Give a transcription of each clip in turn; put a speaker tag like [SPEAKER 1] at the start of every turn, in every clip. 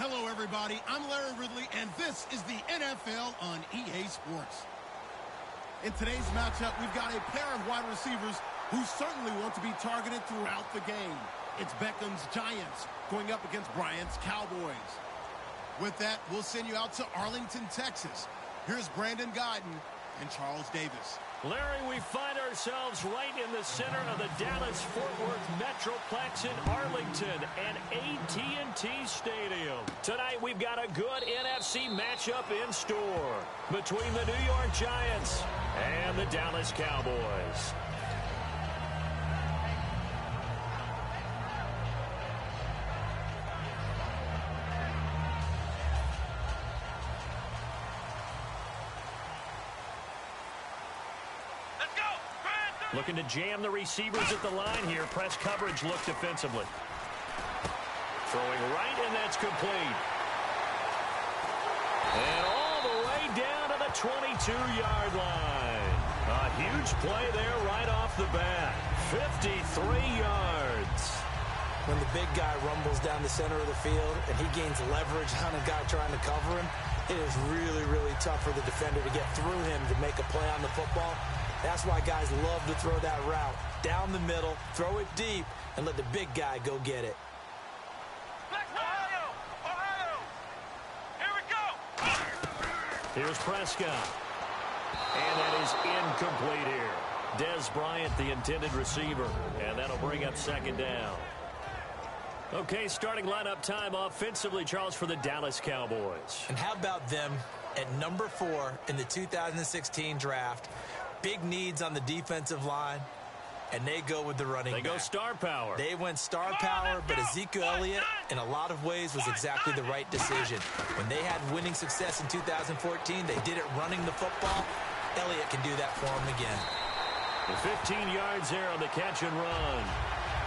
[SPEAKER 1] Hello, everybody. I'm Larry Ridley, and this is the NFL on EA Sports. In today's matchup, we've got a pair of wide receivers who certainly want to be targeted throughout the game. It's Beckham's Giants going up against Bryant's Cowboys. With that, we'll send you out to Arlington, Texas. Here's Brandon Guyton and Charles Davis.
[SPEAKER 2] Larry, we find ourselves right in the center of the Dallas-Fort Worth Metroplex in Arlington and AT&T Stadium. Tonight, we've got a good NFC matchup in store between the New York Giants and the Dallas Cowboys. Looking to jam the receivers at the line here. Press coverage look defensively. Throwing right, and that's complete. And all the way down to the 22-yard line. A huge play there right off the bat. 53 yards.
[SPEAKER 3] When the big guy rumbles down the center of the field and he gains leverage on a guy trying to cover him, it is really, really tough for the defender to get through him to make a play on the football. That's why guys love to throw that route. Down the middle, throw it deep, and let the big guy go get it.
[SPEAKER 4] Ohio! Here we go!
[SPEAKER 2] Here's Prescott. And that is incomplete here. Dez Bryant, the intended receiver. And that'll bring up second down. Okay, starting lineup time offensively, Charles, for the Dallas Cowboys.
[SPEAKER 3] And how about them at number 4 in the 2016 draft? Big needs on the defensive line, and they go with the running back.
[SPEAKER 2] They go star power.
[SPEAKER 3] They went star power, but Ezekiel Elliott, in a lot of ways, was exactly the right decision. When they had winning success in 2014, they did it running the football. Elliott can do that for them again.
[SPEAKER 2] The 15 yards there on the catch and run.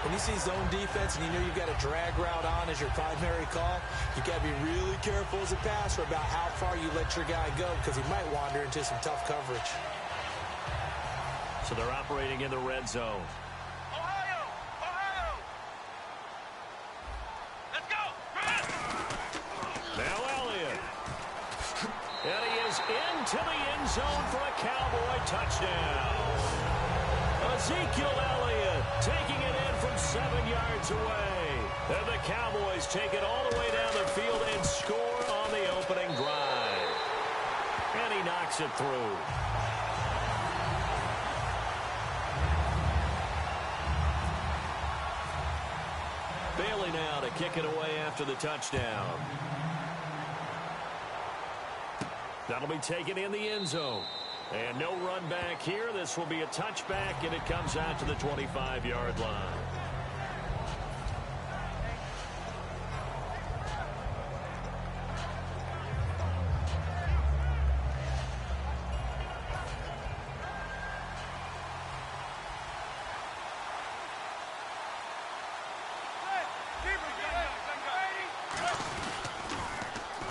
[SPEAKER 3] When you see zone defense and you know you've got a drag route on as your primary call, you got to be really careful as a passer about how far you let your guy go because he might wander into some tough coverage.
[SPEAKER 2] So they're operating in the red zone.
[SPEAKER 4] Ohio! Let's go!
[SPEAKER 2] Now Elliott. And he is into the end zone for a Cowboy touchdown. Ezekiel Elliott taking it in from 7 yards away. And the Cowboys take it all the way down the field and score on the opening drive. And he knocks it through. Bailey now to kick it away after the touchdown. That'll be taken in the end zone. And no run back here. This will be a touchback, and it comes out to the 25-yard line.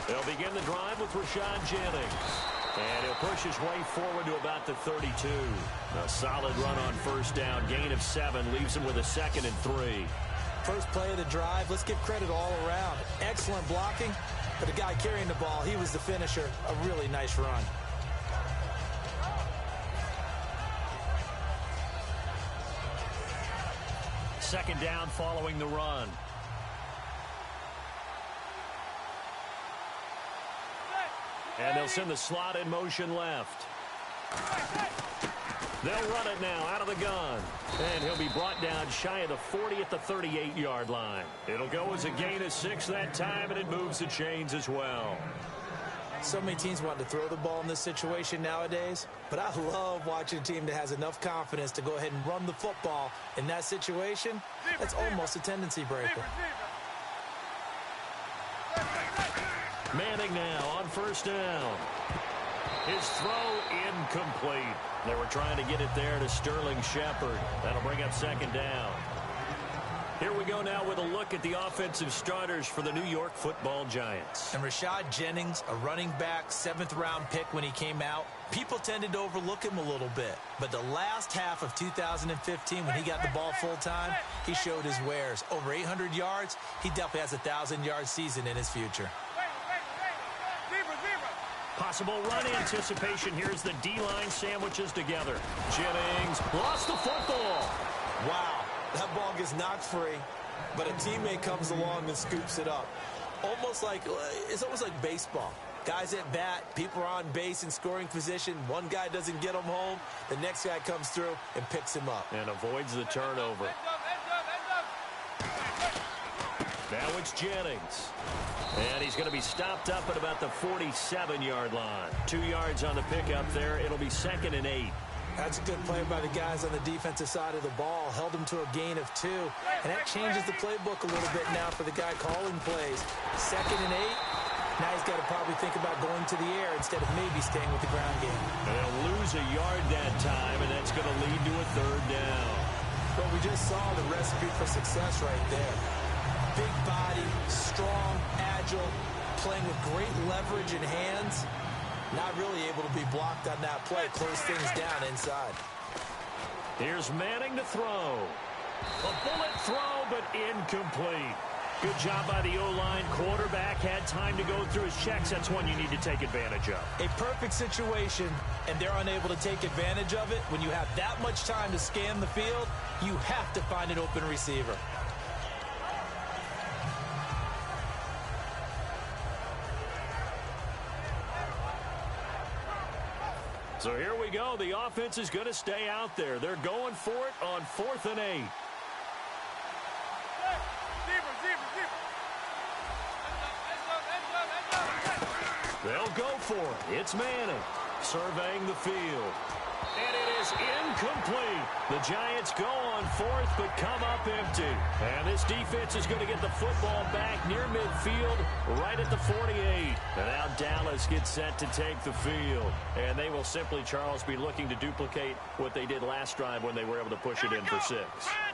[SPEAKER 2] They'll begin the drive with Rashad Jennings. And he'll push his way forward to about the 32. A solid run on first down. Gain of 7 leaves him with a 2nd and 3.
[SPEAKER 3] First play of the drive, let's give credit all around. Excellent blocking, but the guy carrying the ball, he was the finisher. A really nice run.
[SPEAKER 2] Second down following the run. And they'll send the slot in motion left. They'll run it now out of the gun. And he'll be brought down shy of the 40 at the 38-yard line. It'll go as a gain of 6 that time, and it moves the chains as well.
[SPEAKER 3] So many teams want to throw the ball in this situation nowadays, but I love watching a team that has enough confidence to go ahead and run the football in that situation. That's almost a tendency breaker.
[SPEAKER 2] Manning now on first down. His throw incomplete. They were trying to get it there to Sterling Shepard. That'll bring up second down. Here we go now with a look at the offensive starters for the New York Football Giants.
[SPEAKER 3] And Rashad Jennings, a running back, 7th-round pick when he came out. People tended to overlook him a little bit. But the last half of 2015, when he got the ball full-time, he showed his wares. Over 800 yards, he definitely has a 1,000-yard season in his future.
[SPEAKER 2] Possible run anticipation. Here's the D-line sandwiches together. Jennings lost the football.
[SPEAKER 3] Wow, that ball gets knocked free, but a teammate comes along and scoops it up. It's almost like baseball. Guys at bat, people are on base in scoring position. One guy doesn't get him home. The next guy comes through and picks him up.
[SPEAKER 2] And avoids the turnover. Now it's Jennings. And he's going to be stopped up at about the 47-yard line. 2 yards on the pickup there. It'll be 2nd and 8.
[SPEAKER 3] That's a good play by the guys on the defensive side of the ball. Held him to a gain of 2. And that changes the playbook a little bit now for the guy calling plays. 2nd and 8. Now he's got to probably think about going to the air instead of maybe staying with the ground game.
[SPEAKER 2] And they'll lose a yard that time, and that's going to lead to a 3rd down.
[SPEAKER 3] Well, we just saw the recipe for success right there. Big body, strong, agile, playing with great leverage in hands. Not really able to be blocked on that play. Close things down inside.
[SPEAKER 2] Here's Manning to throw. A bullet throw, but incomplete. Good job by the O-line. Quarterback had time to go through his checks. That's one you need to take advantage of.
[SPEAKER 3] A perfect situation, and they're unable to take advantage of it. When you have that much time to scan the field, you have to find an open receiver.
[SPEAKER 2] So here we go. The offense is going to stay out there. They're going for it on 4th and 8. They'll go for it. It's Manning surveying the field. And it is incomplete. The Giants go on 4th, but come up empty. And this defense is going to get the football back near midfield, right at the 48. And now Dallas gets set to take the field. And they will simply, Charles, be looking to duplicate what they did last drive when they were able to push it in for 6.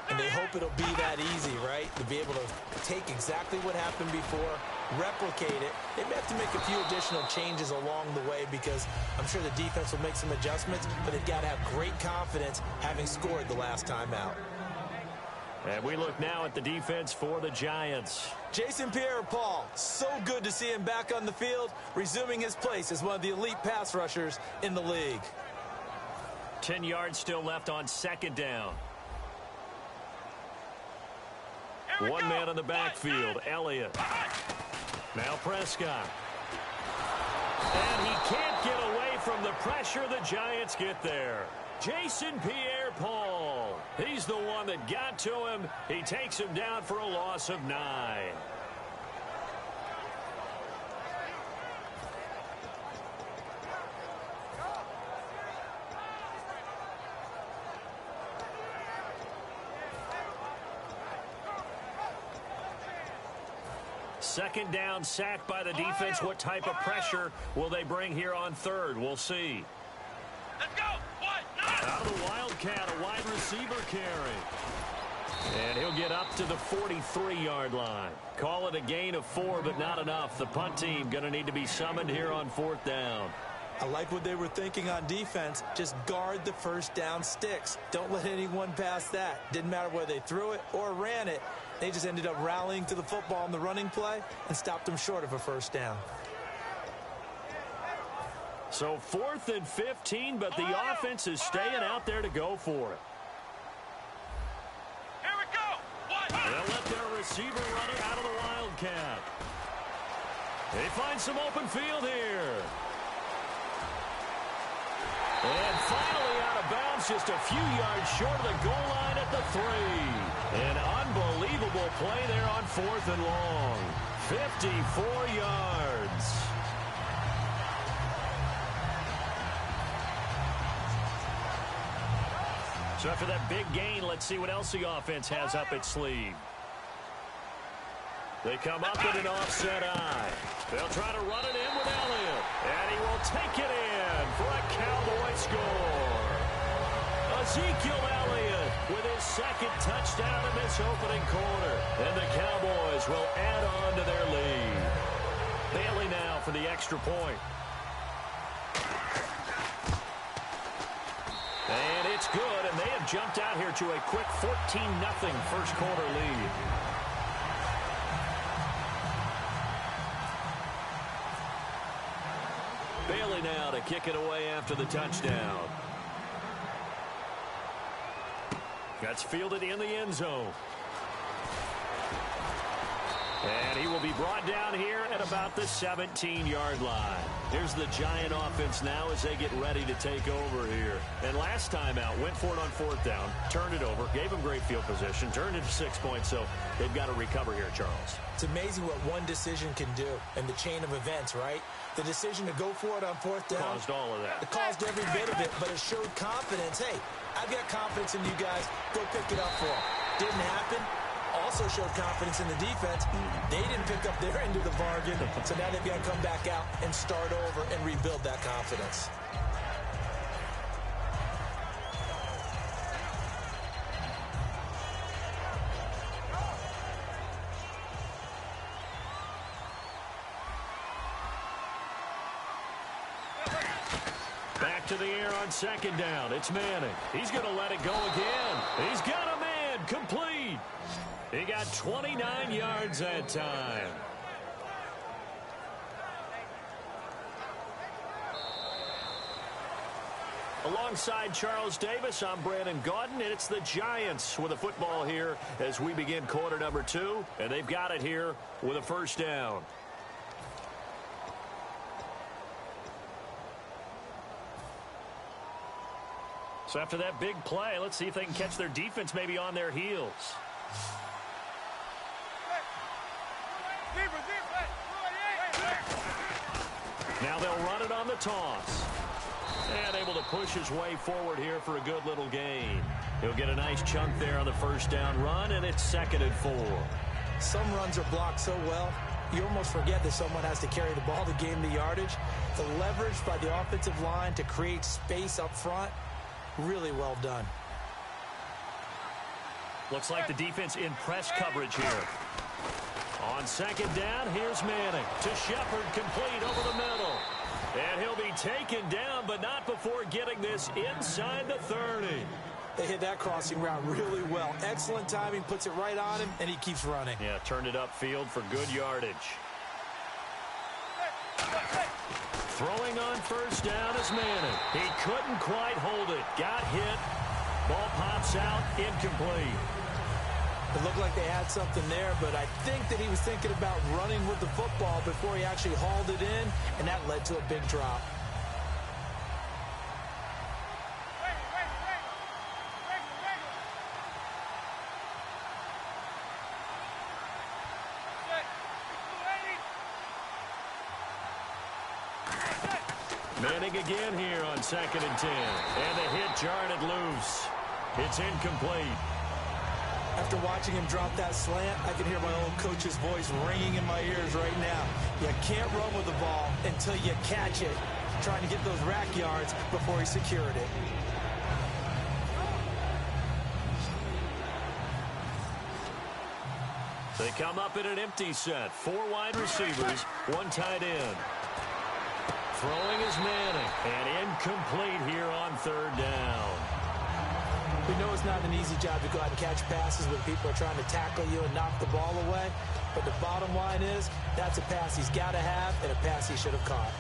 [SPEAKER 3] And they hope it'll be that easy, right? To be able to take exactly what happened before, replicate it. They may have to make a few additional changes along the way because I'm sure the defense will make some adjustments, but they've got to have great confidence having scored the last time out.
[SPEAKER 2] And we look now at the defense for the Giants.
[SPEAKER 3] Jason Pierre-Paul, so good to see him back on the field, resuming his place as one of the elite pass rushers in the league.
[SPEAKER 2] 10 yards still left on 2nd down. One man in the backfield, Elliott. Now Prescott. And he can't get away from the pressure. The Giants get there. Jason Pierre-Paul. He's the one that got to him. He takes him down for a loss of 9. Second down, sack by the defense. What type of pressure will they bring here on 3rd? We'll see.
[SPEAKER 4] Let's go.
[SPEAKER 2] Out of the Wildcat, a wide receiver carry. And he'll get up to the 43-yard line. Call it a gain of 4, but not enough. The punt team going to need to be summoned here on 4th down.
[SPEAKER 3] I like what they were thinking on defense. Just guard the first down sticks. Don't let anyone pass that. Didn't matter whether they threw it or ran it. They just ended up rallying to the football in the running play and stopped them short of a first down.
[SPEAKER 2] So 4th and 15, but the offense is staying out there to go for it.
[SPEAKER 4] Here we go.
[SPEAKER 2] They'll let their receiver run it out of the Wildcat. They find some open field here. And finally out of bounds, just a few yards short of the goal line at the 3. An unbelievable play there on 4th and long. 54 yards. So after that big gain, let's see what else the offense has up its sleeve. They come up with an offset eye. They'll try to run it in with Elliott. And he will take it in for a Cowboy score. A Ezekiel Elliott with his second touchdown in this opening quarter. And the Cowboys will add on to their lead. Bailey now for the extra point. And it's good, and they have jumped out here to a quick 14-0 first quarter lead. Bailey now to kick it away after the touchdown. That's fielded in the end zone. And he will be brought down here at about the 17-yard line. Here's the Giant offense now as they get ready to take over here. And last time out, went for it on fourth down, turned it over, gave them great field position, turned it to 6 points, so they've got to recover here, Charles.
[SPEAKER 3] It's amazing what one decision can do in the chain of events, right? The decision to go for it on fourth down.
[SPEAKER 2] Caused all of that.
[SPEAKER 3] It caused every bit of it, but it showed confidence. Hey, I've got confidence in you guys. Go pick it up for them. Didn't happen. Also showed confidence in the defense. They didn't pick up their end of the bargain, so now they've got to come back out and start over and rebuild that confidence.
[SPEAKER 2] Back to the air on second down. It's Manning. He's going to let it go again. He's got a man complete. He got 29 yards that time. Alongside Charles Davis, I'm Brandon Gaudin, and it's the Giants with a football here as we begin quarter number 2, and they've got it here with a first down. So after that big play, let's see if they can catch their defense maybe on their heels. Now they'll run it on the toss. And able to push his way forward here for a good little gain. He'll get a nice chunk there on the first down run, and it's 2nd and 4.
[SPEAKER 3] Some runs are blocked so well, you almost forget that someone has to carry the ball to gain the yardage. The leverage by the offensive line to create space up front, really well done.
[SPEAKER 2] Looks like the defense in press coverage here. On second down, here's Manning to Shepard, complete over the middle. And he'll be taken down, but not before getting this inside the 30.
[SPEAKER 3] They hit that crossing route really well. Excellent timing, puts it right on him, and he keeps running.
[SPEAKER 2] Yeah, turned it upfield for good yardage. Throwing on first down is Manning. He couldn't quite hold it. Got hit. Ball pops out, incomplete.
[SPEAKER 3] It looked like they had something there, but I think that he was thinking about running with the football before he actually hauled it in, and that led to a big drop.
[SPEAKER 2] Manning again here on 2nd and 10. And the hit jarred it loose. It's incomplete.
[SPEAKER 3] After watching him drop that slant, I can hear my old coach's voice ringing in my ears right now. You can't run with the ball until you catch it. Trying to get those rack yards before he secured it.
[SPEAKER 2] They come up in an empty set. 4 wide receivers, 1 tight end. Throwing is Manning, and incomplete here on 3rd down.
[SPEAKER 3] We know it's not an easy job to go out and catch passes when people are trying to tackle you and knock the ball away. But the bottom line is, that's a pass he's got to have and a pass he should have caught.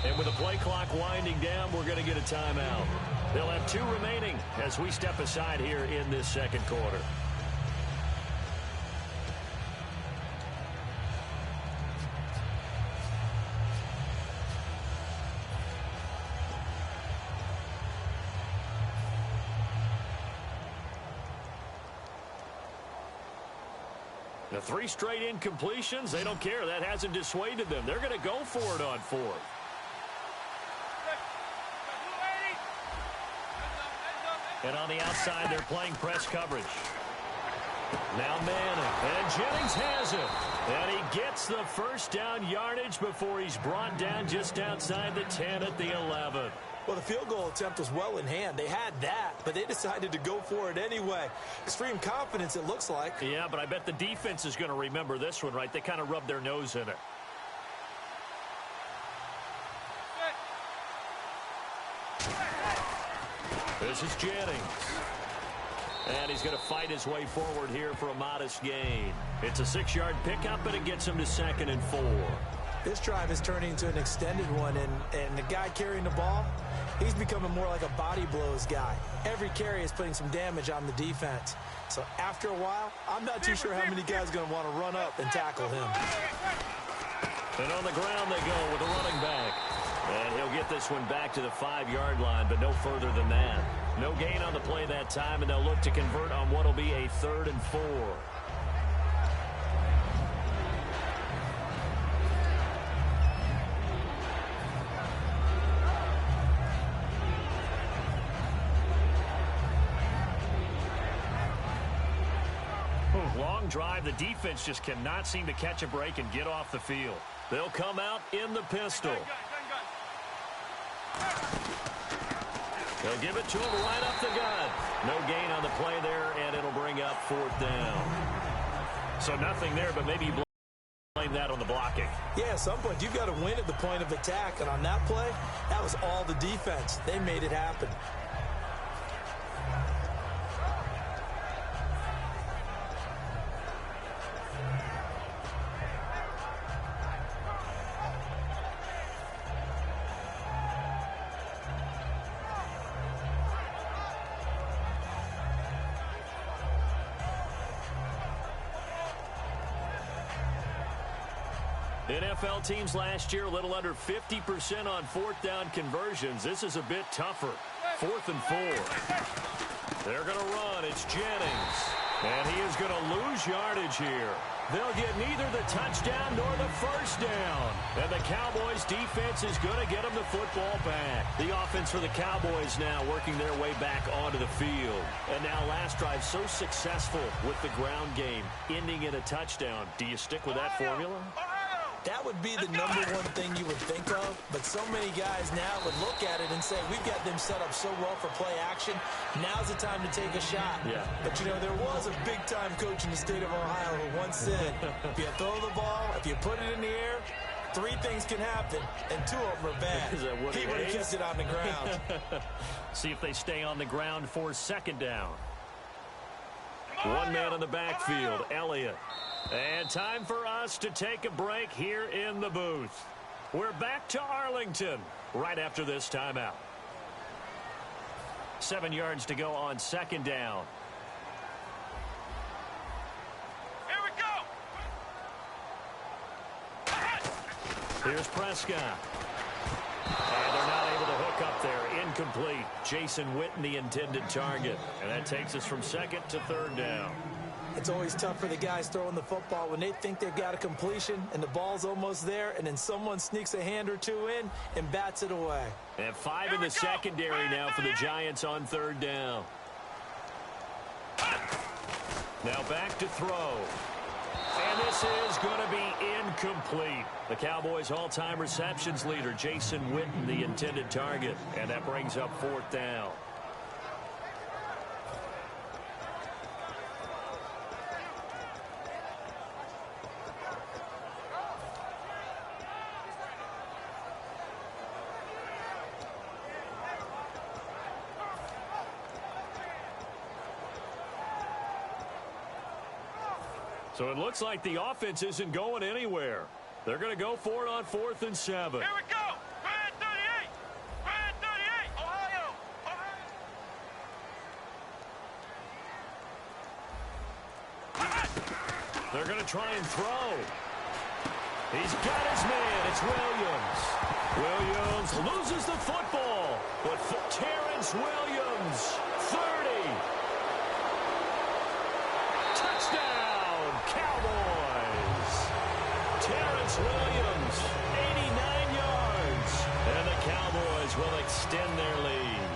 [SPEAKER 2] And with the play clock winding down, we're going to get a timeout. They'll have 2 remaining as we step aside here in this 2nd quarter. The 3 straight incompletions, they don't care. That hasn't dissuaded them. They're going to go for it on 4th. And on the outside, they're playing press coverage. Now Madden, and Jennings has it. And he gets the first down yardage before he's brought down just outside the 10 at the 11.
[SPEAKER 3] Well, the field goal attempt was well in hand. They had that, but they decided to go for it anyway. Extreme confidence, it looks like.
[SPEAKER 2] Yeah, but I bet the defense is going to remember this one, right? They kind of rubbed their nose in it. This is Jennings. And he's going to fight his way forward here for a modest gain. It's a 6-yard pickup, and it gets him to 2nd and 4.
[SPEAKER 3] This drive is turning into an extended one, and the guy carrying the ball, he's becoming more like a body blows guy. Every carry is putting some damage on the defense. So after a while, I'm not too sure how many guys are going to want to run up and tackle him.
[SPEAKER 2] And on the ground they go with the running back. And he'll get this one back to the 5-yard line, but no further than that. No gain on the play that time, and they'll look to convert on what will be a 3rd and 4. Long drive. The defense just cannot seem to catch a break and get off the field. They'll come out in the pistol. They'll give it to him right up the gut. No gain on the play there, and it'll bring up 4th down. So nothing there, but maybe you blame that on the blocking.
[SPEAKER 3] Yeah, at some point, you've got to win at the point of attack. And on that play, that was all the defense. They made it happen.
[SPEAKER 2] NFL teams last year a little under 50% on 4th down conversions. This is a bit tougher. 4th and 4. They're going to run. It's Jennings. And he is going to lose yardage here. They'll get neither the touchdown nor the first down. And the Cowboys defense is going to get them the football back. The offense for the Cowboys now working their way back onto the field. And now last drive so successful with the ground game, ending in a touchdown. Do you stick with that formula?
[SPEAKER 3] That would be the number one thing you would think of, but so many guys now would look at it and say, we've got them set up so well for play action, now's the time to take a shot.
[SPEAKER 2] Yeah.
[SPEAKER 3] But, you know, there was a big-time coach in the state of Ohio who once said, if you throw the ball, if you put it in the air, 3 things can happen, and 2 of them are bad. He would have kept it on the ground.
[SPEAKER 2] See if they stay on the ground for 2nd down. 1 man in the backfield, Elliott. And time for us to take a break here in the booth. We're back to Arlington right after this timeout. 7 yards to go on 2nd down.
[SPEAKER 4] Here we go.
[SPEAKER 2] Here's Prescott. And they're not able to hook up there. Incomplete. Jason Witten, the intended target. And that takes us from 2nd to 3rd down.
[SPEAKER 3] It's always tough for the guys throwing the football when they think they've got a completion and the ball's almost there, and then someone sneaks a hand or 2 in and bats it away.
[SPEAKER 2] And 5 in the secondary now for the Giants on 3rd down. Now back to throw. And this is going to be incomplete. The Cowboys' all-time receptions leader, Jason Witten, the intended target. And that brings up 4th down. So it looks like the offense isn't going anywhere. They're going to go for it on 4th and 7.
[SPEAKER 4] Here we go. Brand 38. Brand 38. Ohio.
[SPEAKER 2] They're going to try and throw. He's got his man. It's Williams. Williams loses the football. But Terrence Williams, 30. Touchdown, Cowboys. Terrence Williams, 89 yards. And the Cowboys will extend their lead.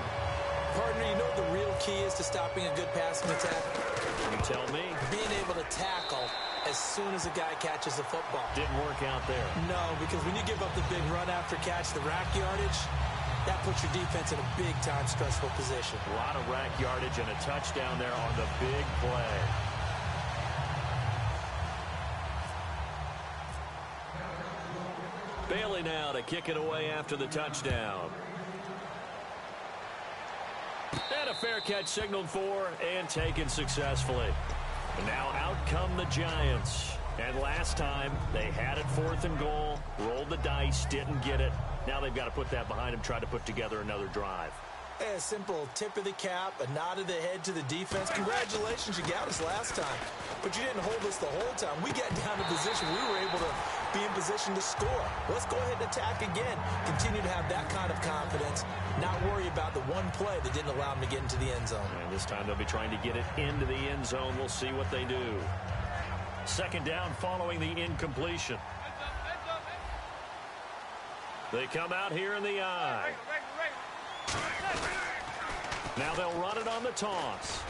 [SPEAKER 3] Partner, you know what the real key is to stopping a good passing attack?
[SPEAKER 2] You tell me.
[SPEAKER 3] Being able to tackle as soon as a guy catches the football.
[SPEAKER 2] Didn't work out there.
[SPEAKER 3] No, because when you give up the big run after catch, the rack yardage, that puts your defense in a big-time stressful position.
[SPEAKER 2] A lot of rack yardage and a touchdown there on the big play. Bailey now to kick it away after the touchdown. And a fair catch signaled for and taken successfully. And now out come the Giants. And last time they had it 4th and goal, rolled the dice, didn't get it. Now they've got to put that behind them, try to put together another drive.
[SPEAKER 3] A simple tip of the cap, a nod of the head to the defense. Congratulations, you got us last time. But you didn't hold us the whole time. We got down to position. We were able to be in position to score. Let's go ahead and attack again. Continue to have that kind of confidence. Not worry about the one play that didn't allow them to get into the end zone.
[SPEAKER 2] And this time they'll be trying to get it into the end zone. We'll see what they do. 2nd down following the incompletion. They come out here in the eye. Now they'll run it on the toss.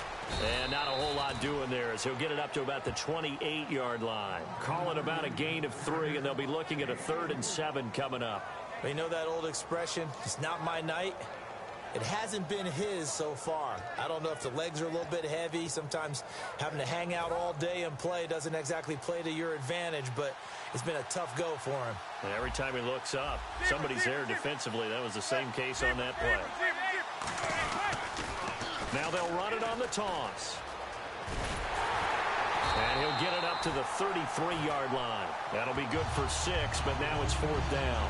[SPEAKER 2] And not a whole lot doing there as he'll get it up to about the 28-yard line. Call it about a gain of 3, and they'll be looking at a 3rd and 7 coming up.
[SPEAKER 3] You know that old expression, it's not my night? It hasn't been his so far. I don't know if the legs are a little bit heavy. Sometimes having to hang out all day and play doesn't exactly play to your advantage, but it's been a tough go for him.
[SPEAKER 2] And every time he looks up, somebody's there defensively. That was the same case on that play. Now they'll run it on the toss. And he'll get it up to the 33-yard line. That'll be good for 6, but now it's 4th down.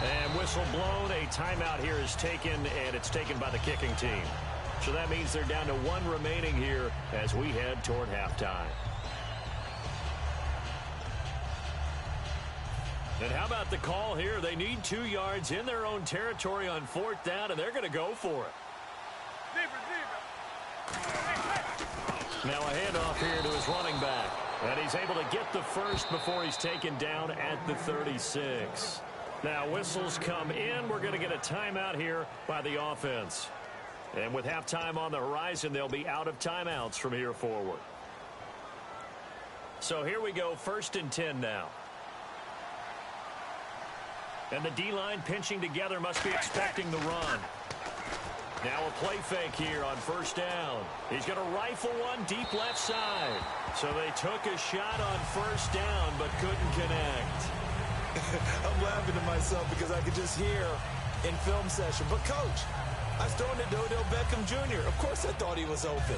[SPEAKER 2] And whistle blown. A timeout here is taken, and it's taken by the kicking team. So that means they're down to 1 remaining here as we head toward halftime. And how about the call here? They need 2 yards in their own territory on 4th down, and they're going to go for it. Now a handoff here to his running back. And he's able to get the first before he's taken down at the 36. Now whistles come in. We're going to get a timeout here by the offense. And with halftime on the horizon, they'll be out of timeouts from here forward. So here we go, 1st and 10 now. And the D-line pinching together, must be expecting the run. Now a play fake here on 1st down. He's going to rifle one deep left side. So they took a shot on 1st down but couldn't connect.
[SPEAKER 3] I'm laughing to myself because I could just hear in film session, but coach, I was throwing to Odell Beckham Jr. Of course I thought he was open.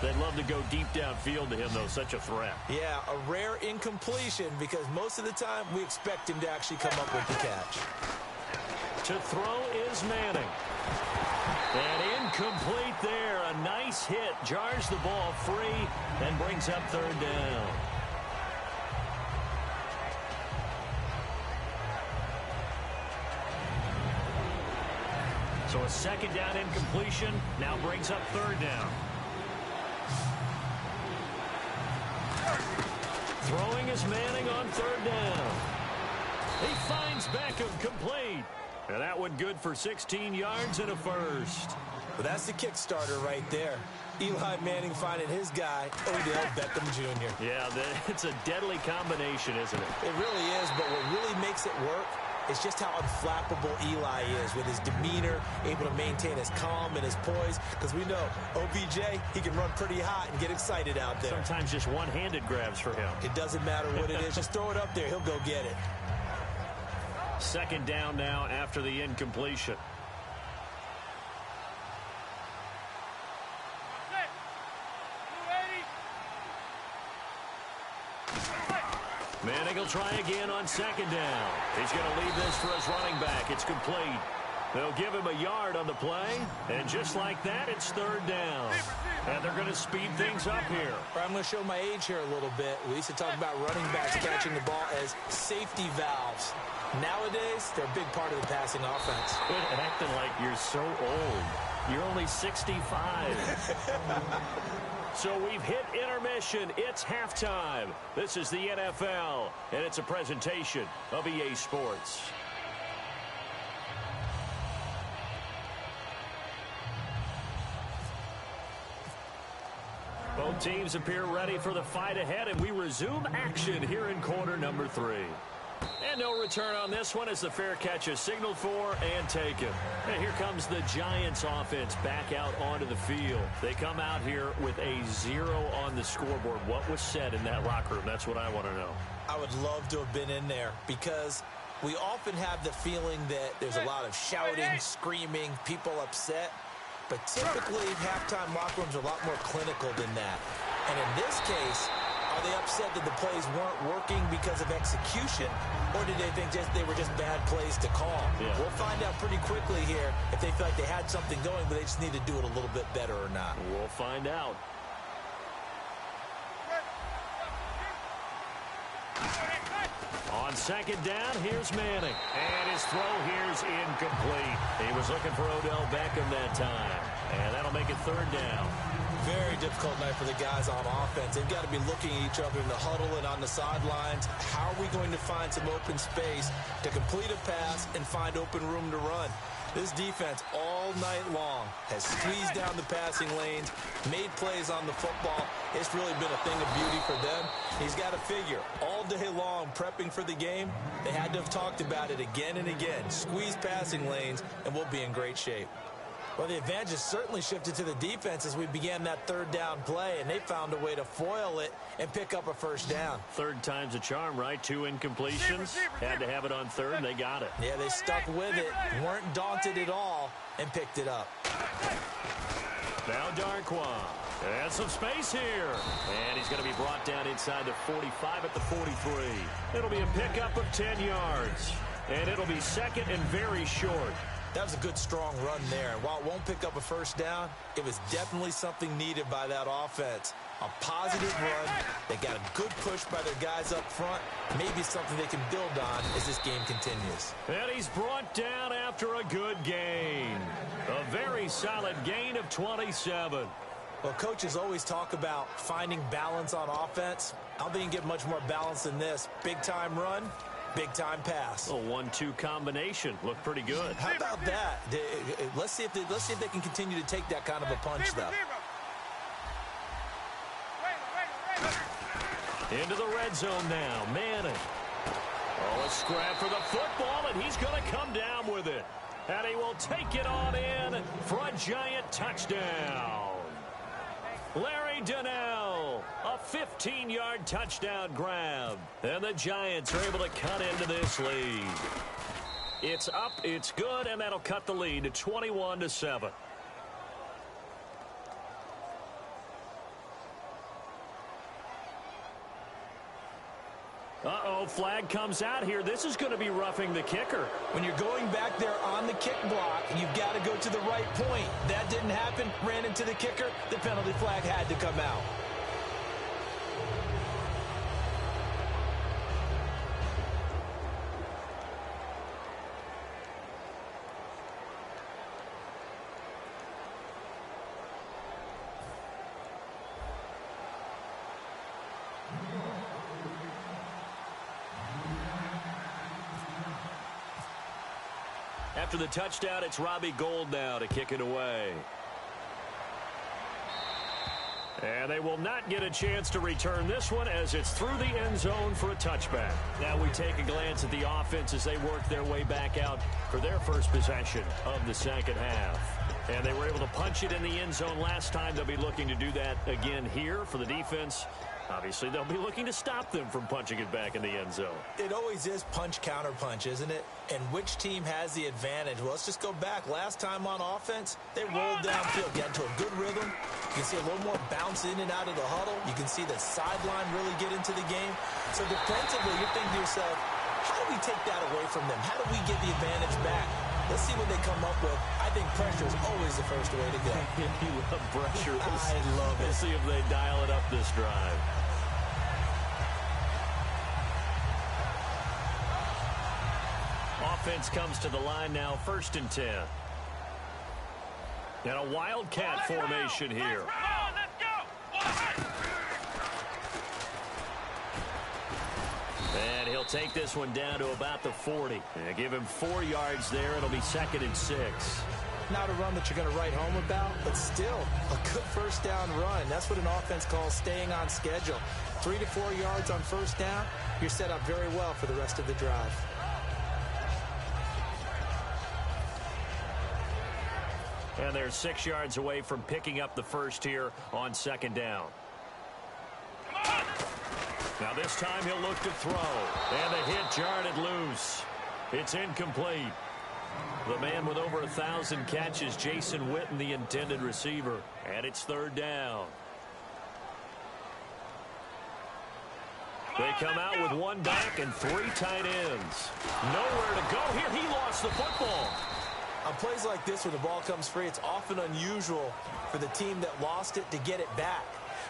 [SPEAKER 2] They'd love to go deep downfield to him, though. Such a threat.
[SPEAKER 3] Yeah, a rare incompletion because most of the time we expect him to actually come up with the catch.
[SPEAKER 2] To throw is Manning. And incomplete there. A nice hit. Jars the ball free and brings up 3rd down. So a 2nd down incompletion now brings up 3rd down. Throwing is Manning on 3rd down. He finds Beckham complete. And that one good for 16 yards and a first.
[SPEAKER 3] Well, that's the kick starter right there. Eli Manning finding his guy, Odell Beckham Jr.
[SPEAKER 2] Yeah, it's a deadly combination, isn't it?
[SPEAKER 3] It really is, but what really makes it work is just how unflappable Eli is with his demeanor, able to maintain his calm and his poise. Because we know OBJ, he can run pretty hot and get excited out there.
[SPEAKER 2] Sometimes just one-handed grabs for him.
[SPEAKER 3] It doesn't matter what it is. Just throw it up there. He'll go get it.
[SPEAKER 2] 2nd down now after the incompletion. Manning will try again on 2nd down. He's going to leave this for his running back. It's complete. They'll give him a yard on the play. And just like that, it's 3rd down. And they're going to speed things up here.
[SPEAKER 3] I'm going to show my age here a little bit. We used to talk about running backs catching the ball as safety valves. Nowadays, they're a big part of the passing offense.
[SPEAKER 2] Quit acting like you're so old. You're only 65. So we've hit intermission. It's halftime. This is the NFL, and it's a presentation of EA Sports. Both teams appear ready for the fight ahead, and we resume action here in quarter number 3. And no return on this one as the fair catch is signaled for and taken. And here comes the Giants offense back out onto the field. They come out here with a 0 on the scoreboard. What was said in that locker room? That's what I want to know. I would love to have been in there because we often have the feeling that there's a lot of shouting, screaming, people upset. But typically, halftime locker rooms are a lot more clinical than that. And in this case, are they upset that the plays weren't working because of execution, or did they think they were just bad plays to call? Yeah. We'll find out pretty quickly here if they feel like they had something going, but they just need to do it a little bit better or not. We'll find out. On second down, here's Manning. And his throw here's incomplete. He was looking for Odell Beckham that time. And that'll make it third down. Very difficult night for the guys on offense. They've got to be looking at each other in the huddle and on the sidelines. How are we going to find some open space to complete a pass and find open room to run? This defense all night long has squeezed down the passing lanes, made plays on the football. It's really been a thing of beauty for them. He's got to figure, all day long prepping for the game, they had to have talked about it again and again. Squeeze passing lanes, and we'll be in great shape. Well, the advantage has certainly shifted to the defense as we began that third down play, and they found a way to foil it and pick up a first down. Third time's a charm, right? 2 incompletions. Had to have it on third, and they got it. Yeah, they stuck with it, weren't daunted at all, and picked it up. Now Darquan. And some space here. And he's going to be brought down inside the 45 at the 43. It'll be a pickup of 10 yards. And it'll be second and very short. That was a good, strong run there. While it won't pick up a first down, it was definitely something needed by that offense. A positive run. They got a good push by their guys up front. Maybe something they can build on as this game continues. And he's brought down after a good gain. A very solid gain of 27. Well, coaches always talk about finding balance on offense. I don't think you can get much more balance than this. Big-time run. Big-time pass. A 1-2 combination. Looked pretty good. How about that? Let's see if they can continue to take that kind of a punch, though. Into the red zone now. Manning. Oh, a scrap for the football, and he's going to come down with it. And he will take it on in for a Giant touchdown. Larry Donnell, a 15-yard touchdown grab. And the Giants are able to cut into this lead. It's up, it's good, and that'll cut the lead to 21-7. Uh-oh, flag comes out here. This is going to be roughing the kicker. When you're going back there on the kick block, you've got to go to the right point. That didn't happen. Ran into the kicker. The penalty flag had to come out. After the touchdown, it's Robbie Gould now to kick it away. And they will not get a chance to return this one as it's through the end zone for a touchback. Now we take a glance at the offense as they work their way back out for their first possession of the second half. And they were able to punch it in the end zone last time. They'll be looking to do that again here for the defense. Obviously, they'll be looking to stop them from punching it back in the end zone. It always is punch-counter-punch, isn't it? And which team has the advantage? Well, let's just go back. Last time on offense, they rolled downfield, got into a good rhythm. You can see a little more bounce in and out of the huddle. You can see the sideline really get into the game. So defensively, you're thinking to yourself, how do we take that away from them? How do we get the advantage back? Let's see what they come up with. I think pressure is always the first way to go. You love pressure. I love it. Let's see if they dial it up this drive. Offense comes to the line now, 1st and 10. And a wildcat formation here. And he'll take this one down to about the 40. And give him 4 yards there. It'll be 2nd and 6.
[SPEAKER 3] Not a run that you're going to write home about, but still a good first down run. That's what an offense calls staying on schedule. 3 to 4 yards on first down, you're set up very well for the rest of the drive.
[SPEAKER 2] And they're 6 yards away from picking up the first here on second down. Now this time he'll look to throw. And the hit jarred it loose. It's incomplete. The man with over 1,000 catches, Jason Witten, the intended receiver. And it's third down. They come out with one back and 3 tight ends. Nowhere to go here. He lost the football.
[SPEAKER 3] On plays like this where the ball comes free, it's often unusual for the team that lost it to get it back.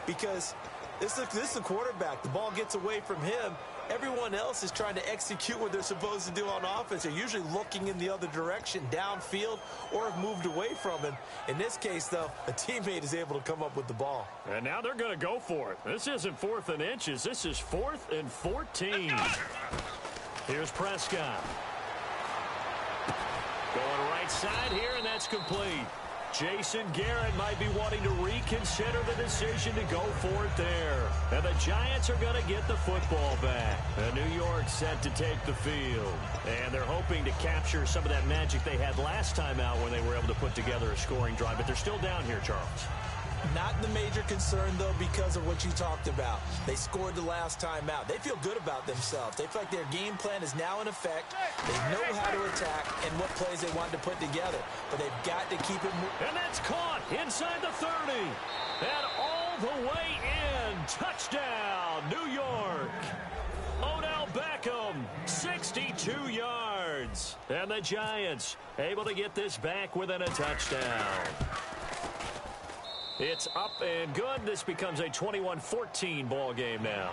[SPEAKER 3] Because this is the quarterback. The ball gets away from him. Everyone else is trying to execute what they're supposed to do on offense. They're usually looking in the other direction, downfield, or have moved away from him. In this case, though, a teammate is able to come up with the ball.
[SPEAKER 2] And now they're going to go for it. This isn't 4th and inches. This is 4th and 14. Here's Prescott. Going right side here, and that's complete. Jason Garrett might be wanting to reconsider the decision to go for it there. And the Giants are going to get the football back. And New York set to take the field. And they're hoping to capture some of that magic they had last time out when they were able to put together a scoring drive. But they're still down here, Charles.
[SPEAKER 3] Not the major concern, though, because of what you talked about. They scored the last time out. They feel good about themselves. They feel like their game plan is now in effect. They know how to attack and what plays they want to put together. But they've got to keep it moving.
[SPEAKER 2] And that's caught inside the 30. And all the way in. Touchdown, New York. Odell Beckham, 62 yards. And the Giants able to get this back within a touchdown. It's up and good. This becomes a 21-14 ball game now.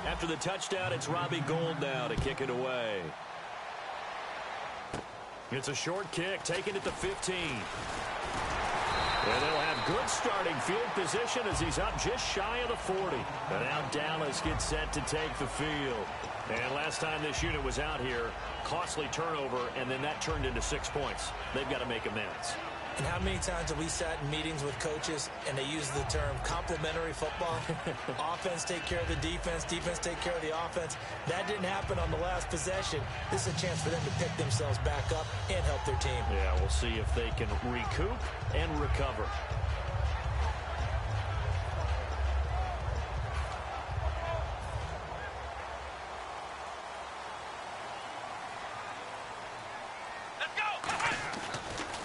[SPEAKER 2] After the touchdown, it's Robbie Gould now to kick it away. It's a short kick, taken at the 15. And they'll have good starting field position as he's up just shy of the 40. And now Dallas gets set to take the field. And last time this unit was out here, costly turnover, and then that turned into 6 points. They've got to make amends.
[SPEAKER 3] And how many times have we sat in meetings with coaches and they use the term complementary football? Offense take care of the defense, defense take care of the offense. That didn't happen on the last possession. This is a chance for them to pick themselves back up and help their team.
[SPEAKER 2] Yeah, we'll see if they can recoup and recover.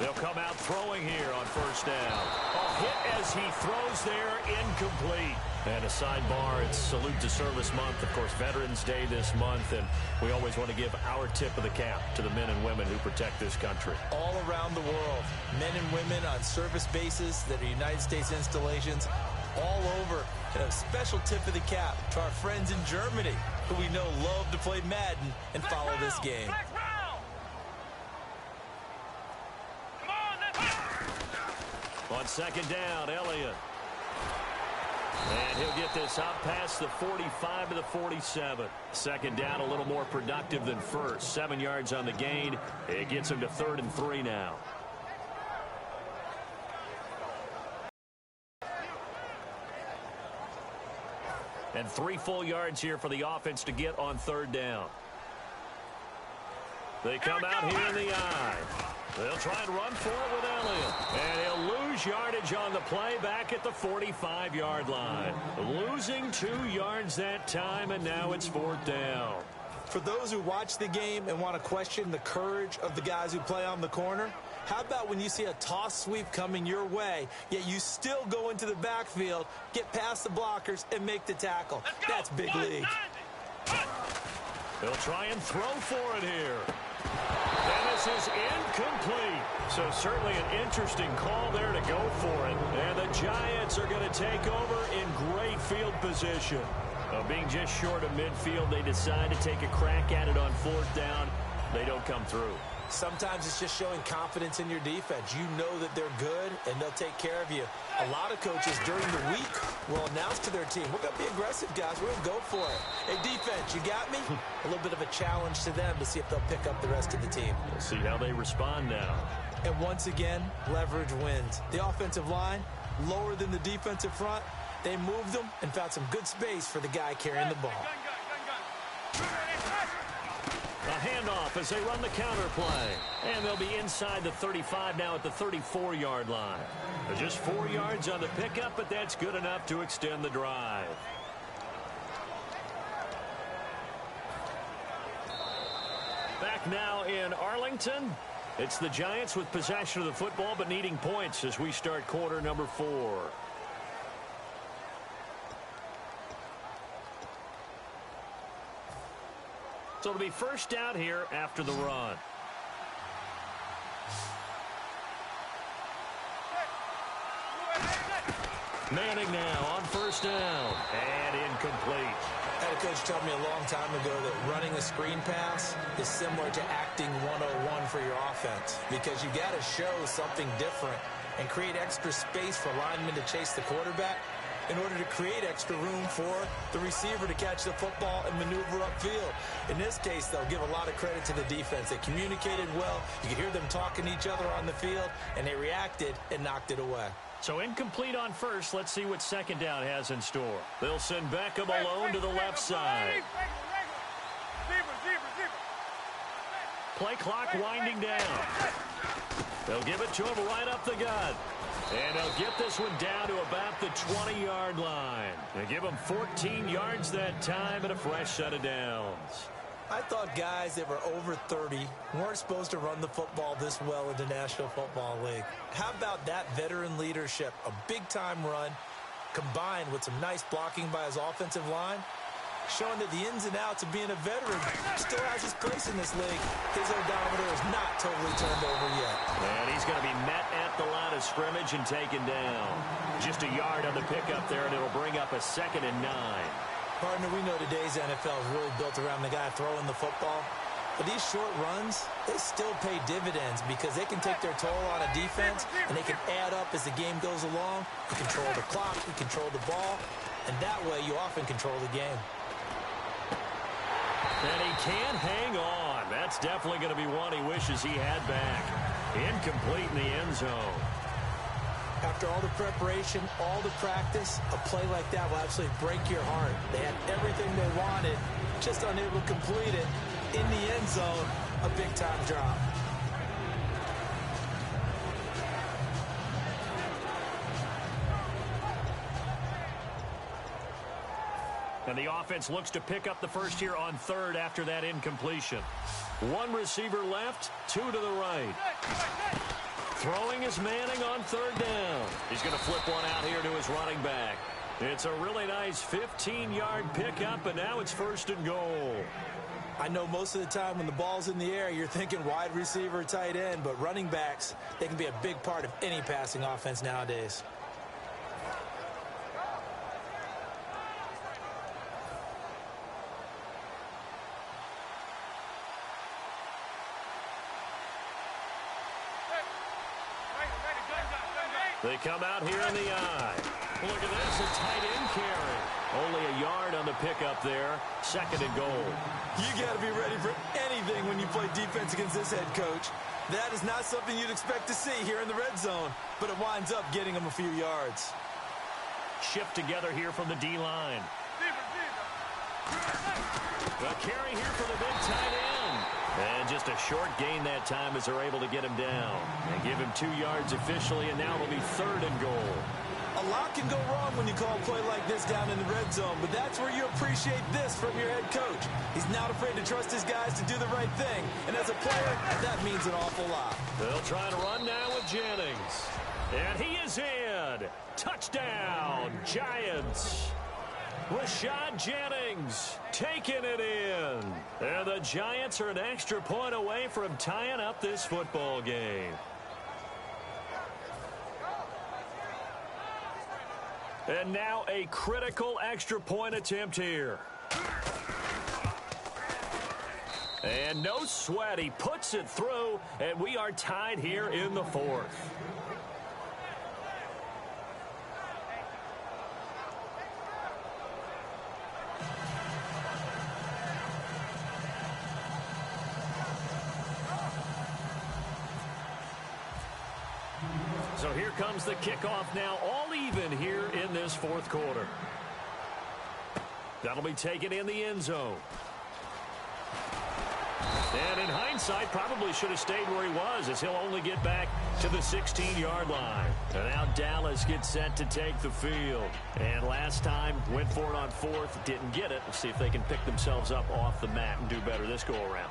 [SPEAKER 2] They'll come out throwing here on first down. A hit as he throws there, incomplete. And a sidebar, it's Salute to Service Month. Of course, Veterans Day this month, and we always want to give our tip of the cap to the men and women who protect this country.
[SPEAKER 3] All around the world, men and women on service bases that are United States installations all over. And a special tip of the cap to our friends in Germany, who we know love to play Madden and follow this game.
[SPEAKER 2] On second down, Elliott. And he'll get this up past the 45 to the 47. Second down, a little more productive than first. 7 yards on the gain. It gets him to 3rd and 3 now. And 3 full yards here for the offense to get on 3rd down. They come out here in the eye. They'll try and run for it with Elliott. And he'll lose yardage on the play back at the 45-yard line. Losing 2 yards that time, and now it's 4th down.
[SPEAKER 3] For those who watch the game and want to question the courage of the guys who play on the corner, how about when you see a toss sweep coming your way, yet you still go into the backfield, get past the blockers, and make the tackle? That's big league.
[SPEAKER 2] They'll try and throw for it here. And this is incomplete. So certainly an interesting call there to go for it. And the Giants are going to take over in great field position. Being just short of midfield, they decide to take a crack at it on 4th down. They don't come through.
[SPEAKER 3] Sometimes it's just showing confidence in your defense. You know that they're good, and they'll take care of you. A lot of coaches during the week will announce to their team, we're going to be aggressive, guys. We're going to go for it. Hey, defense, you got me? A little bit of a challenge to them to see if they'll pick up the rest of the team.
[SPEAKER 2] We'll see how they respond now.
[SPEAKER 3] And once again, leverage wins. The offensive line, lower than the defensive front. They moved them and found some good space for the guy carrying the ball.
[SPEAKER 2] A handoff as they run the counter play. And they'll be inside the 35 now at the 34-yard line. Just 4 yards on the pickup, but that's good enough to extend the drive. Back now in Arlington. It's the Giants with possession of the football, but needing points as we start quarter number 4. So it'll be first down here after the run. Manning now on first down. And incomplete.
[SPEAKER 3] I had a coach tell me a long time ago that running a screen pass is similar to acting 101 for your offense, because you got to show something different and create extra space for linemen to chase the quarterback in order to create extra room for the receiver to catch the football and maneuver upfield. In this case, they'll give a lot of credit to the defense. They communicated well. You could hear them talking to each other on the field, and they reacted and knocked it away.
[SPEAKER 2] So incomplete on first. Let's see what second down has in store. They'll send Beckham alone to the left side. Play clock winding down. They'll give it to him right up the gut. And they'll get this one down to about the 20-yard line. They give him 14 yards that time and a fresh set of downs.
[SPEAKER 3] I thought guys that were over 30 weren't supposed to run the football this well in the National Football League. How about that veteran leadership? A big-time run combined with some nice blocking by his offensive line, showing that the ins and outs of being a veteran still has his place in this league. His odometer is not totally turned over yet.
[SPEAKER 2] And he's going to be met at the line of scrimmage and taken down. Just a yard on the pickup there, and it'll bring up a 2nd and 9.
[SPEAKER 3] Partner, we know today's NFL is really built around the guy throwing the football. But these short runs, they still pay dividends because they can take their toll on a defense, and they can add up as the game goes along. You control the clock, you control the ball, and that way you often control the game.
[SPEAKER 2] And he can't hang on. That's definitely going to be one he wishes he had back. Incomplete in the end zone.
[SPEAKER 3] After all the preparation, all the practice, a play like that will absolutely break your heart. They had everything they wanted, just unable to complete it. In the end zone, a big-time drop.
[SPEAKER 2] And the offense looks to pick up the first here on 3rd after that incompletion. 1 receiver left, 2 to the right. Throwing is Manning on 3rd down. He's going to flip one out here to his running back. It's a really nice 15-yard pickup, and now it's 1st and goal.
[SPEAKER 3] I know most of the time when the ball's in the air, you're thinking wide receiver, tight end, but running backs, they can be a big part of any passing offense nowadays.
[SPEAKER 2] They come out here in the eye. Look at this, a tight end carry. Only a yard on the pickup there. 2nd and goal.
[SPEAKER 3] You got to be ready for anything when you play defense against this head coach. That is not something you'd expect to see here in the red zone, but it winds up getting them a few yards.
[SPEAKER 2] Shift together here from the D-line. A carry here for the big tight end. And just a short gain that time as they're able to get him down. And give him 2 yards officially, and now it'll be 3rd and goal.
[SPEAKER 3] A lot can go wrong when you call a play like this down in the red zone, but that's where you appreciate this from your head coach. He's not afraid to trust his guys to do the right thing, and as a player, that means an awful lot.
[SPEAKER 2] They'll try to run now with Jennings. And he is in. Touchdown, Giants. Rashad Jennings taking it in. And the Giants are an extra point away from tying up this football game. And now a critical extra point attempt here. And no sweat. He puts it through, and we are tied here in the fourth. So here comes the kickoff now, all even here in this fourth quarter. That'll be taken in the end zone. And in hindsight, probably should have stayed where he was, as he'll only get back to the 16-yard line. And now Dallas gets set to take the field. And last time, went for it on fourth, didn't get it. We'll see if they can pick themselves up off the mat and do better this go-around.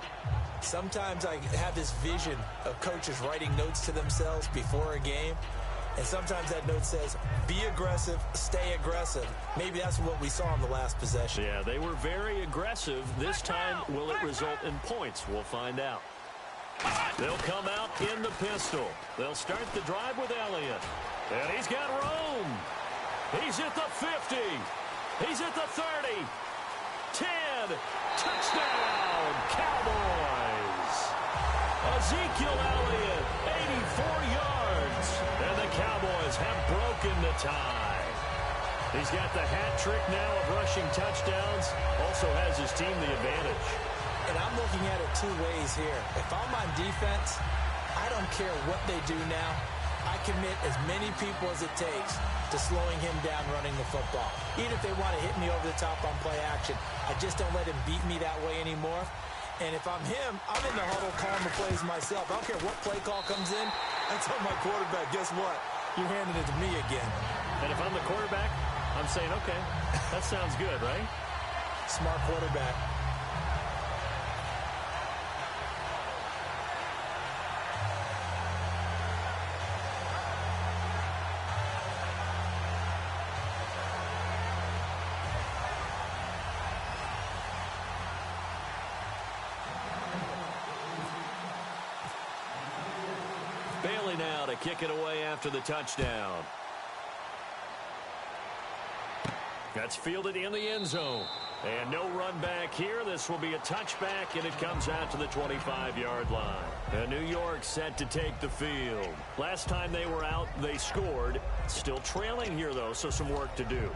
[SPEAKER 3] Sometimes I have this vision of coaches writing notes to themselves before a game. And sometimes that note says, be aggressive, stay aggressive. Maybe that's what we saw in the last possession.
[SPEAKER 2] Yeah, they were very aggressive. This time, will it result in points? We'll find out. They'll come out in the pistol. They'll start the drive with Elliott. And he's got room. He's at the 50. He's at the 30. 10. Touchdown, Cowboys. Ezekiel Elliott, 84 yards. And the Cowboys have broken the tie. He's got the hat trick now of rushing touchdowns. Also has his team the advantage.
[SPEAKER 3] And I'm looking at it two ways here. If I'm on defense, I don't care what they do now. I commit as many people as it takes to slowing him down running the football. Even if they want to hit me over the top on play action, I just don't let him beat me that way anymore. And if I'm him, I'm in the huddle calling the plays myself. I don't care what play call comes in. I tell my quarterback, guess what? You're handing it to me again.
[SPEAKER 2] And if I'm the quarterback, I'm saying, okay, that sounds good, right?
[SPEAKER 3] Smart quarterback.
[SPEAKER 2] Bailey now to kick it away after the touchdown. That's fielded in the end zone. And no run back here. This will be a touchback, and it comes out to the 25-yard line. And New York set to take the field. Last time they were out, they scored. Still trailing here, though, so some work to do.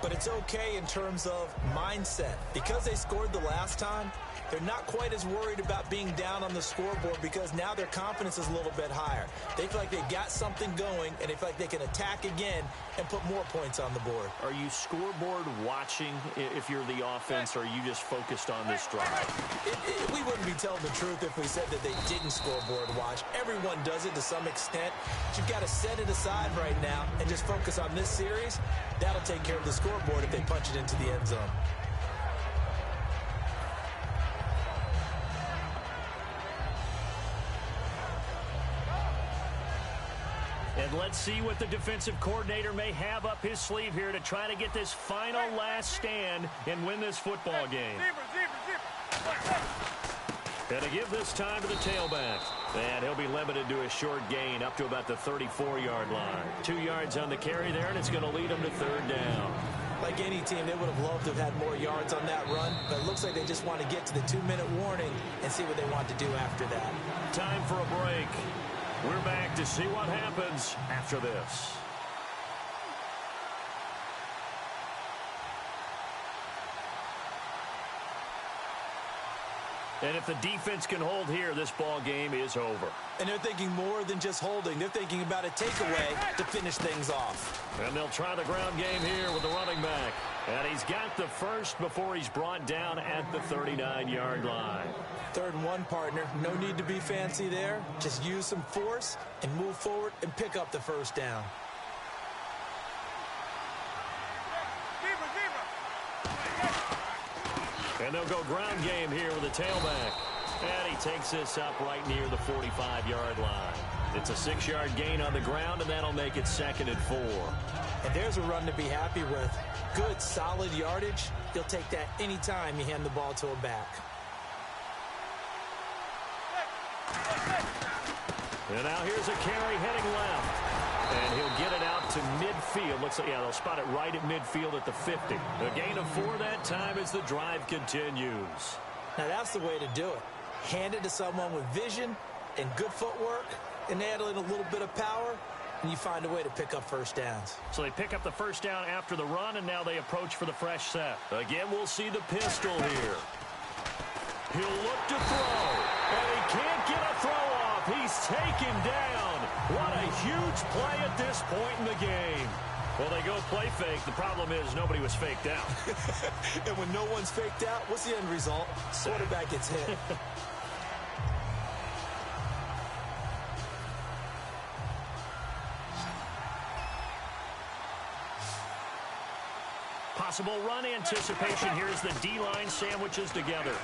[SPEAKER 3] But it's okay in terms of mindset. Because they scored the last time, they're not quite as worried about being down on the scoreboard because now their confidence is a little bit higher. They feel like they got something going, and they feel like they can attack again and put more points on the board.
[SPEAKER 2] Are you scoreboard watching if you're the offense, or are you just focused on this drive?
[SPEAKER 3] We wouldn't be telling the truth if we said that they didn't scoreboard watch. Everyone does it to some extent. But you've got to set it aside right now and just focus on this series. That'll take care of the scoreboard if they punch it into the end zone.
[SPEAKER 2] And let's see what the defensive coordinator may have up his sleeve here to try to get this final last stand and win this football game. And to give this time to the tailback. And he'll be limited to a short gain up to about the 34-yard line. 2 yards on the carry there, and it's going to lead him to third down.
[SPEAKER 3] Like any team, they would have loved to have had more yards on that run, but it looks like they just want to get to the 2-minute warning and see what they want to do after that.
[SPEAKER 2] Time for a break. We're back to see what happens after this. And if the defense can hold here, this ball game is over.
[SPEAKER 3] And they're thinking more than just holding. They're thinking about a takeaway to finish things off.
[SPEAKER 2] And they'll try the ground game here with the running back. And he's got the first before he's brought down at the 39-yard line.
[SPEAKER 3] 3rd and 1, partner. No need to be fancy there. Just use some force and move forward and pick up the first down.
[SPEAKER 2] And they'll go ground game here with the tailback. And he takes this up right near the 45-yard line. It's a 6-yard gain on the ground, and that'll make it 2nd and 4.
[SPEAKER 3] And there's a run to be happy with. Good, solid yardage. You'll take that anytime you hand the ball to a back.
[SPEAKER 2] And now here's a carry heading left. And he'll get it out to midfield. Looks like, yeah, they'll spot it right at midfield at the 50. A gain of 4 that time as the drive continues.
[SPEAKER 3] Now, that's the way to do it. Hand it to someone with vision and good footwork and add in a little bit of power, and you find a way to pick up first downs.
[SPEAKER 2] So they pick up the first down after the run, and now they approach for the fresh set. Again, we'll see the pistol here. He'll look to throw, and he can't get a throw off. He's taken down. What a huge play at this point in the game. Well, they go play fake. The problem is nobody was faked out.
[SPEAKER 3] And when no one's faked out, what's the end result? Quarterback gets hit.
[SPEAKER 2] Possible run anticipation. Here's the D-line sandwiches together.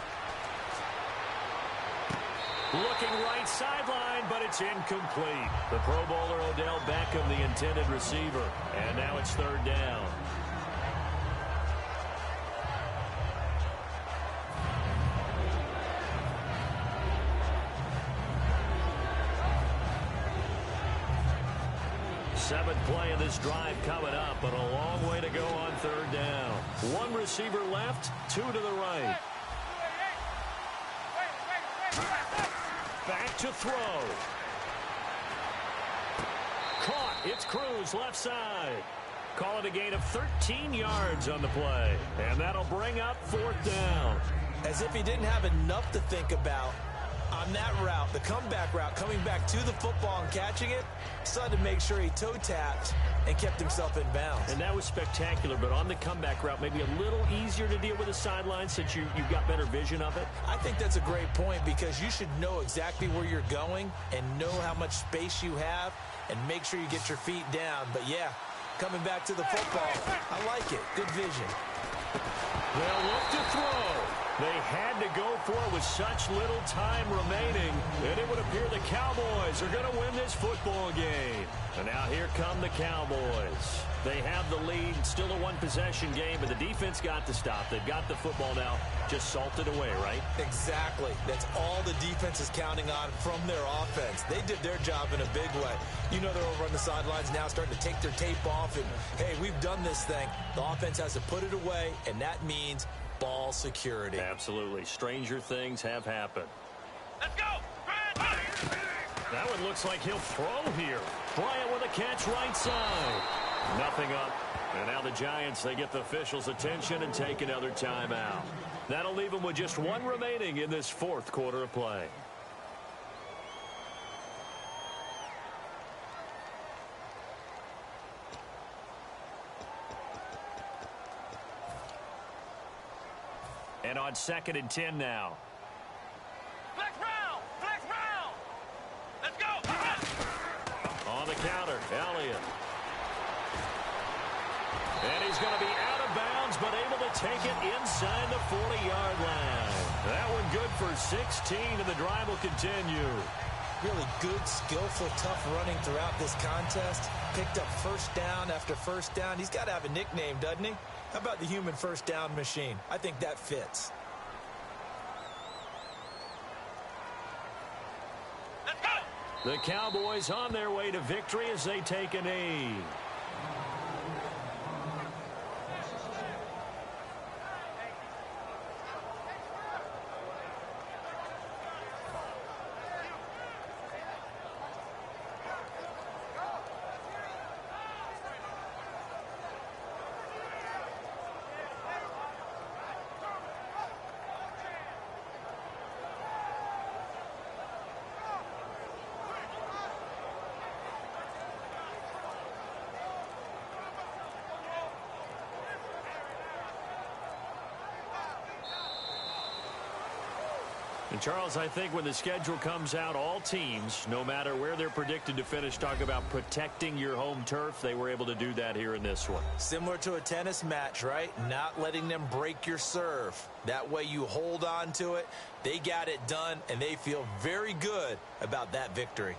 [SPEAKER 2] Looking right sideline, but it's incomplete. The Pro Bowler Odell Beckham, the intended receiver. And now it's 3rd down. Seventh play of this drive coming up, but a long way to go on 3rd down. 1 receiver left, 2 to the right. Back to throw. Caught. It's Cruz, left side. Call it a gain of 13 yards on the play. And that'll bring up 4th down.
[SPEAKER 3] As if he didn't have enough to think about on that route, the comeback route, coming back to the football and catching it, decided to make sure he toe-tapped and kept himself in bounds.
[SPEAKER 2] And that was spectacular, but on the comeback route, maybe a little easier to deal with the sideline since you've got better vision of it?
[SPEAKER 3] I think that's a great point because you should know exactly where you're going and know how much space you have and make sure you get your feet down. But, yeah, coming back to the football, I like it. Good vision.
[SPEAKER 2] They'll look to throw. They had to go for it with such little time remaining, and it would appear the Cowboys are going to win this football game. And now here come the Cowboys. They have the lead, still a 1-possession game, but the defense got to stop. They've got the football now, just salted away, right?
[SPEAKER 3] Exactly. That's all the defense is counting on from their offense. They did their job in a big way. You know they're over on the sidelines now starting to take their tape off, and, hey, we've done this thing. The offense has to put it away, and that means ball security.
[SPEAKER 2] Absolutely. Stranger things have happened.
[SPEAKER 4] Let's go!
[SPEAKER 2] That one looks like he'll throw here. Bryant with a catch right side. Nothing up. And now the Giants, they get the officials' attention and take another timeout. That'll leave them with just 1 remaining in this 4th quarter of play. And on 2nd and 10 now.
[SPEAKER 4] Flex round! Flex round! Let's go!
[SPEAKER 2] On the counter, Elliott. And he's going to be out of bounds, but able to take it inside the 40-yard line. That one good for 16, and the drive will continue.
[SPEAKER 3] Really good, skillful, tough running throughout this contest. Picked up first down after first down. He's got to have a nickname, doesn't he? How about the human first down machine? I think that fits.
[SPEAKER 4] Let's go!
[SPEAKER 2] The Cowboys on their way to victory as they take a knee. And Charles, I think when the schedule comes out, all teams, no matter where they're predicted to finish, talk about protecting your home turf. They were able to do that here in this one.
[SPEAKER 3] Similar to a tennis match, right? Not letting them break your serve. That way you hold on to it. They got it done, and they feel very good about that victory.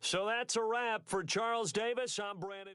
[SPEAKER 2] So that's a wrap for Charles Davis. I'm Brandon.